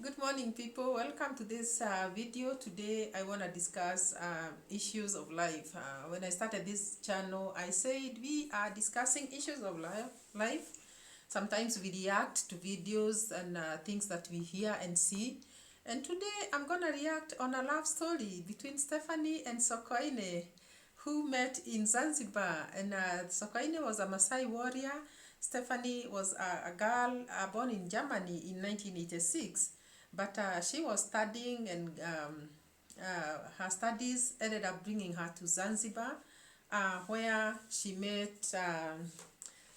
Good morning, people. Welcome to this video. Today I want to discuss issues of life. When I started this channel, I said we are discussing issues of life. Sometimes we react to videos and things that we hear and see. And today I'm going to react on a love story between Stephanie and Sokoine, who met in Zanzibar. And Sokoine was a Masai warrior. Stephanie was a girl born in Germany in 1986. But she was studying, and her studies ended up bringing her to Zanzibar, where she met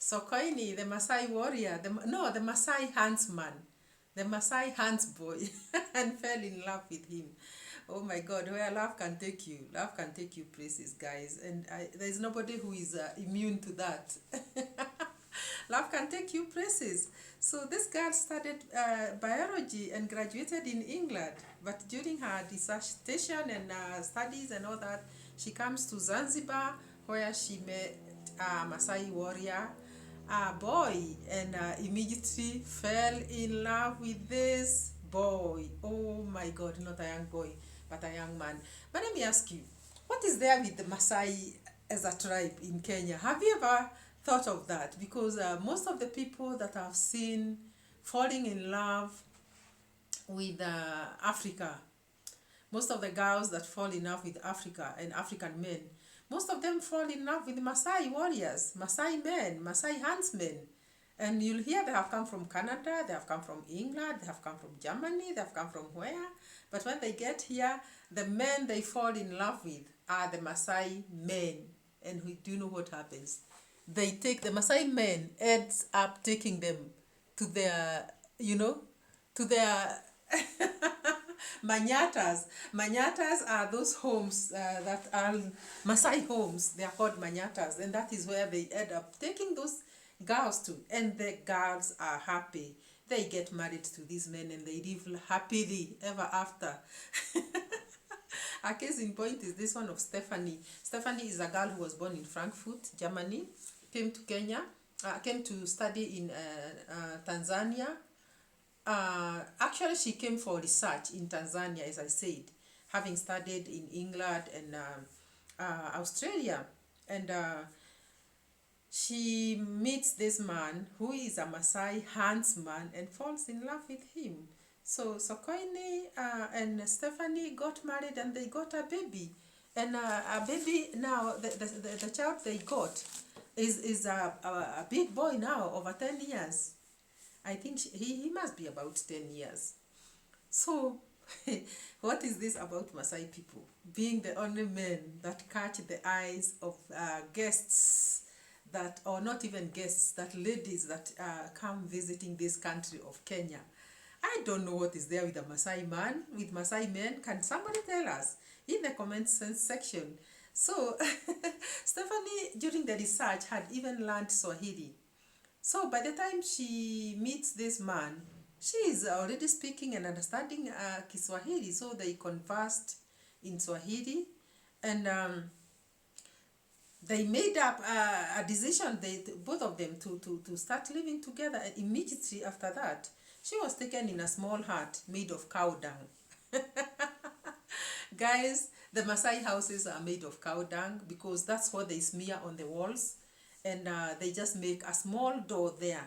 Sokoine, the Masai warrior, the Masai huntsman, the Masai hunts boy, and fell in love with him. Oh my God, where love can take you. Love can take you places, guys. And there's nobody who is immune to that. Love can take you places. So this girl studied biology and graduated in England. But during her dissertation and studies and all that, she comes to Zanzibar, where she met a Masai warrior, a boy, and immediately fell in love with this boy. Oh my God, not a young boy, but a young man. But let me ask you, what is there with the Masai as a tribe in Kenya? Have you ever thought of that? Because most of the people that I've seen falling in love with Africa, most of the girls that fall in love with Africa and African men, most of them fall in love with Masai warriors, Masai men, Masai huntsmen. And you'll hear they have come from Canada, they have come from England, they have come from Germany, they have come from where? But when they get here, the men they fall in love with are the Masai men. And do you know what happens? They take the Masai men, ends up taking them to their, to their manyatas. Manyatas are those homes that are Masai homes. They are called manyatas, and that is where they end up taking those girls to. And the girls are happy. They get married to these men and they live happily ever after. A case in point is this one of Stephanie. Stephanie is a girl who was born in Frankfurt, Germany, came to Kenya, came to study in Tanzania. Actually, she came for research in Tanzania, as I said, having studied in England and Australia. And she meets this man who is a Masai huntsman and falls in love with him. So Sokoine and Stephanie got married and they got a baby. And a baby now, the child they got is a big boy now, over 10 years. I think he must be about 10 years. So, what is this about Masai people? Being the only men that catch the eyes of guests that, or not even guests, that ladies that come visiting this country of Kenya. I don't know what is there with a Masai man, with Masai men. Can somebody tell us in the comments section? So, Stephanie, during the research, had even learned Swahili. So, by the time she meets this man, she is already speaking and understanding Kiswahili. So, they conversed in Swahili, and they made up a decision, both of them, to start living together. And immediately after that, she was taken in a small hut made of cow dung. Guys, the Masai houses are made of cow dung because that's what they smear on the walls, and they just make a small door there.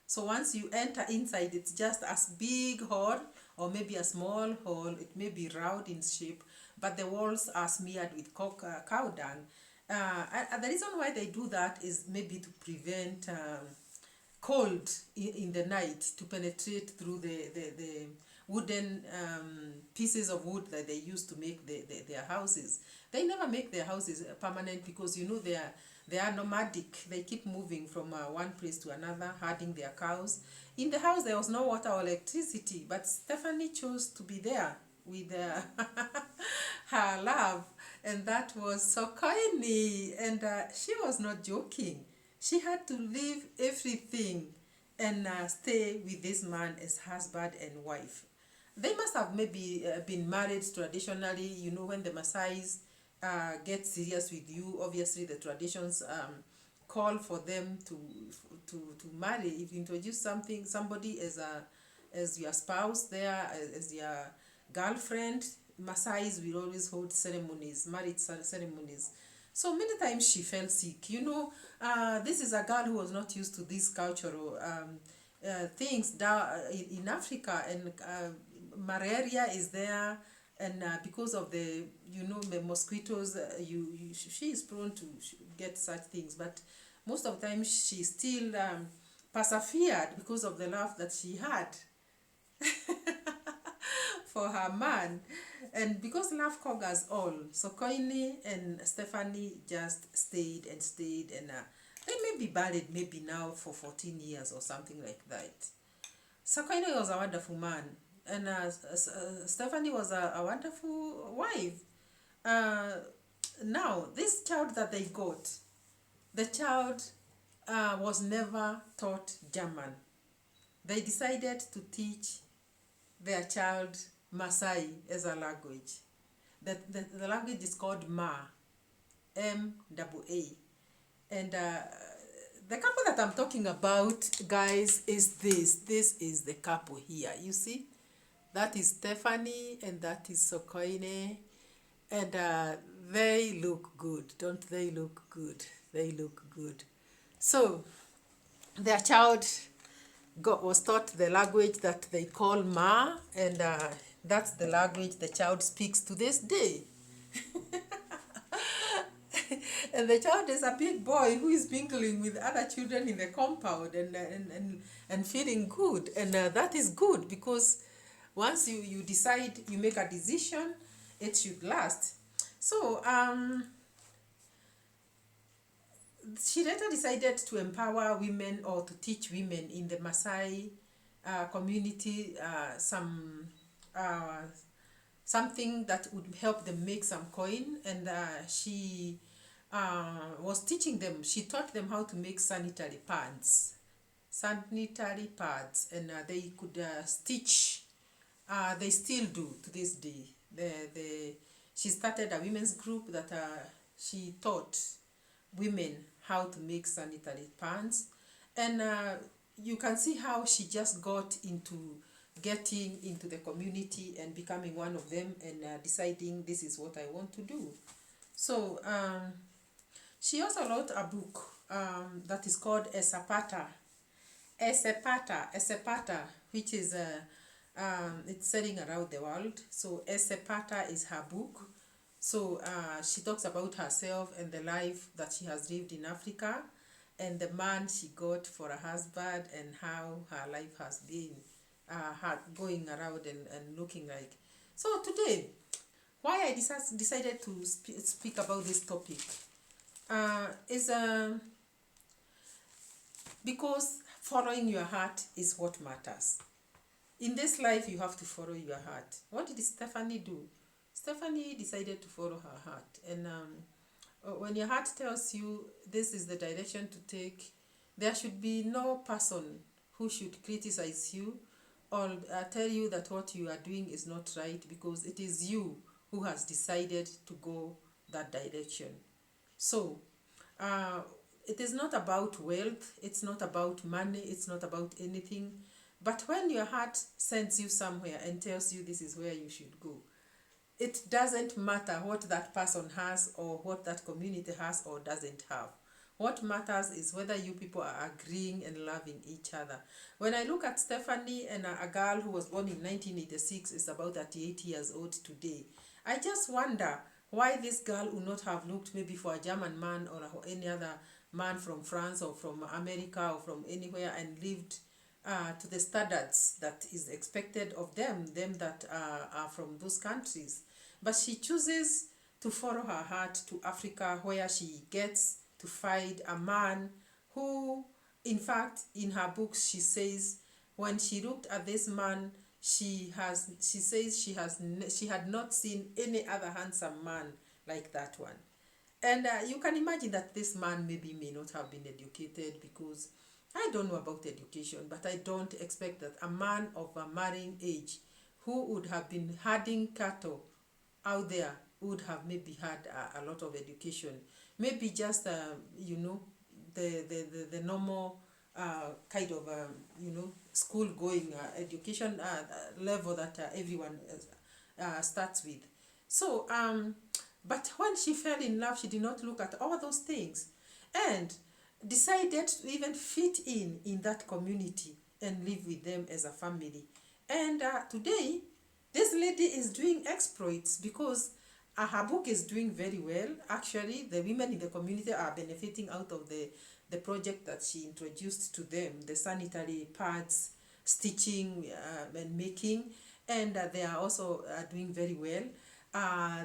So once you enter inside, it's just a big hall or maybe a small hall. It may be round in shape, but the walls are smeared with cow dung. And the reason why they do that is maybe to prevent cold in the night to penetrate through the wooden pieces of wood that they use to make their houses. They never make their houses permanent because they are nomadic. They keep moving from one place to another, herding their cows. In the house there was no water or electricity, but Stephanie chose to be there with her love, and that was Sokoine. And she was not joking. She had to leave everything and stay with this man as husband and wife. They must have maybe been married traditionally. You know, when the Masais get serious with you, obviously the traditions call for them to marry. If you introduce somebody as as your spouse there, as your girlfriend. Masais will always hold ceremonies, marriage ceremonies. So many times she fell sick. This is a girl who was not used to these cultural things down in Africa, and malaria is there, and because of the mosquitoes, she is prone to get such things. But most of the time, she still persevered because of the love that she had for her man, and because love conquers all. So Koine and Stephanie just stayed and stayed, and they may be married maybe now for 14 years or something like that. So Koine was a wonderful man, and Stephanie was a wonderful wife. Now, this child that they got, the child was never taught German. They decided to teach their child Masai as a language. The language is called Ma, M-A-A. And the couple that I'm talking about, guys, is this. This is the couple here. You see? That is Stephanie and that is Sokoine. And they look good. Don't they look good? They look good. So, their child was taught the language that they call Ma, and that's the language the child speaks to this day. And the child is a big boy who is mingling with other children in the compound and feeling good. And that is good, because once you decide, you make a decision, it should last. So she later decided to empower women, or to teach women in the Masai community something that would help them make some coin. And she was teaching them, she taught them how to make sanitary pads, and they could stitch. They still do to this day. She started a women's group that she taught women how to make sanitary pads, and you can see how she just got into getting into the community and becoming one of them, and deciding, this is what I want to do. So she also wrote a book that is called Esapata, which is it's selling around the world. So Esapata is her book. So she talks about herself and the life that she has lived in Africa, and the man she got for a husband, and how her life has been going around and looking like. So today, why I decided to speak about this topic is because following your heart is what matters. In this life, you have to follow your heart. What did Stephanie do? Stephanie decided to follow her heart. And when your heart tells you this is the direction to take, there should be no person who should criticize you or tell you that what you are doing is not right, because it is you who has decided to go that direction. So, it is not about wealth, it's not about money, it's not about anything. But when your heart sends you somewhere and tells you this is where you should go, it doesn't matter what that person has, or what that community has or doesn't have. What matters is whether you people are agreeing and loving each other. When I look at Stephanie, and a girl who was born in 1986, is about 38 years old today, I just wonder why this girl would not have looked maybe for a German man, or any other man from France or from America or from anywhere, and lived to the standards that is expected of them that are from those countries. But she chooses to follow her heart to Africa, where she gets to find a man who, in fact, in her books, she says, when she looked at this man, she says she had not seen any other handsome man like that one. And you can imagine that this man maybe may not have been educated, because I don't know about education, but I don't expect that a man of a marrying age who would have been herding cattle out there would have maybe had a lot of education. Maybe just, the normal kind of school going education level that everyone starts with. So but when she fell in love, she did not look at all those things and decided to even fit in that community and live with them as a family. And today this lady is doing exploits because her book is doing very well. Actually, the women in the community are benefiting out of the project that she introduced to them, the sanitary pads, stitching and making, and they are also doing very well.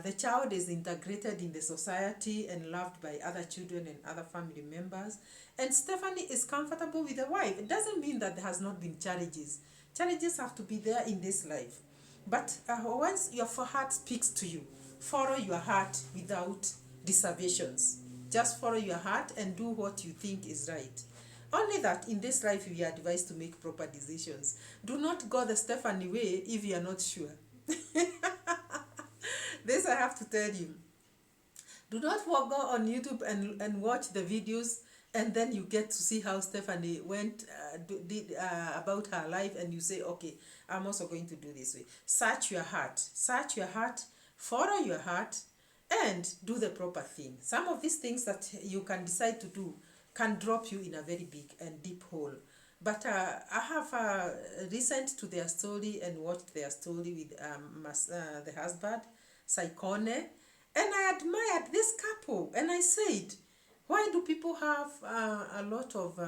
The child is integrated in the society and loved by other children and other family members. And Stephanie is comfortable with the wife. It doesn't mean that there has not been challenges. Challenges have to be there in this life. But once your heart speaks to you, follow your heart without reservations. Just follow your heart and do what you think is right. Only that in this life you are advised to make proper decisions. Do not go the Stephanie way if you are not sure. This I have to tell you. Do not go on YouTube and watch the videos and then you get to see how Stephanie went did about her life and you say, okay, I'm also going to do this way. Search your heart, follow your heart and do the proper thing. Some of these things that you can decide to do can drop you in a very big and deep hole. But I have listened to their story and watched their story with the husband, Saikone, and I admired this couple. And I said, why do people have a lot of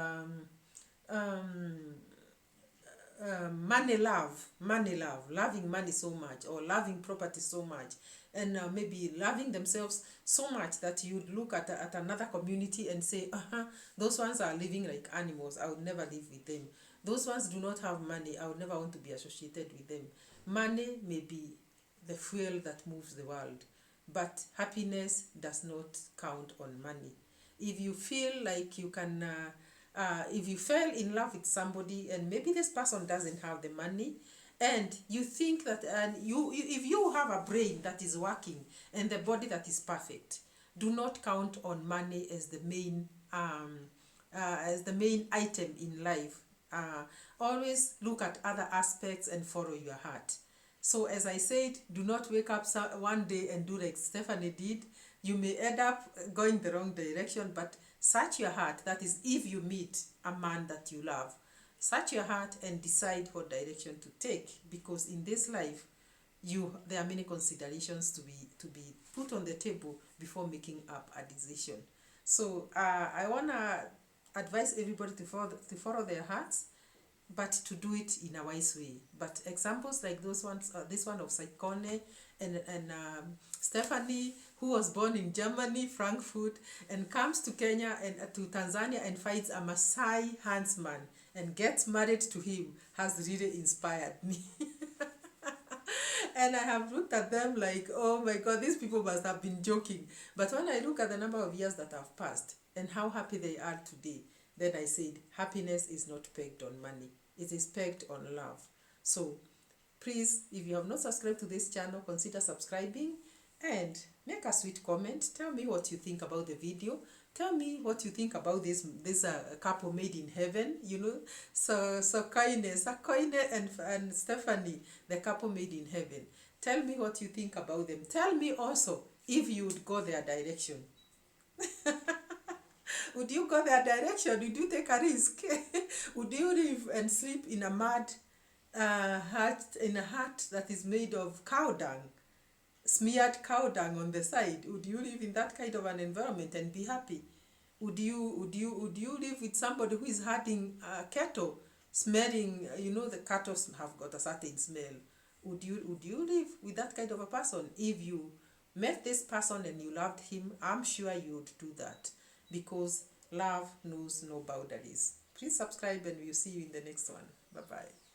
loving money so much, or loving property so much, and maybe loving themselves so much that you look at another community and say, those ones are living like animals, I would never live with them. Those ones do not have money, I would never want to be associated with them. Money may be the fuel that moves the world, but happiness does not count on money. If you feel like you can if you fell in love with somebody and maybe this person doesn't have the money, and you think that if you have a brain that is working and the body that is perfect, do not count on money as the main item in life. Always look at other aspects and follow your heart. So as I said, do not wake up one day and do like Stephanie did. You may end up going the wrong direction, but search your heart. That is, if you meet a man that you love, search your heart and decide what direction to take, because in this life there are many considerations to be put on the table before making up a decision. So I want to advise everybody to follow their hearts, but to do it in a wise way. But examples like those ones, this one of Saikone and Stephanie, who was born in Germany, Frankfurt, and comes to Kenya and to Tanzania and finds a Masai huntsman and gets married to him, has really inspired me. And I have looked at them like, oh my God, these people must have been joking. But when I look at the number of years that have passed and how happy they are today, then I said, happiness is not pegged on money. It is pegged on love. So please, if you have not subscribed to this channel, consider subscribing and make a sweet comment. Tell me what you think about the video. Tell me what you think about this couple made in heaven, you know. So Sakoine and Stephanie, the couple made in heaven. Tell me what you think about them. Tell me also if you would go their direction. Would you go their direction? Would you take a risk? Would you live and sleep in a mud hut, in a hut that is made of cow dung, smeared cow dung on the side? Would you live in that kind of an environment and be happy? Would you live with somebody who is herding cattle, smelling? You know, the cattle have got a certain smell. Would you live with that kind of a person? If you met this person and you loved him, I'm sure you would do that, because love knows no boundaries. Please subscribe and we'll see you in the next one. Bye-bye.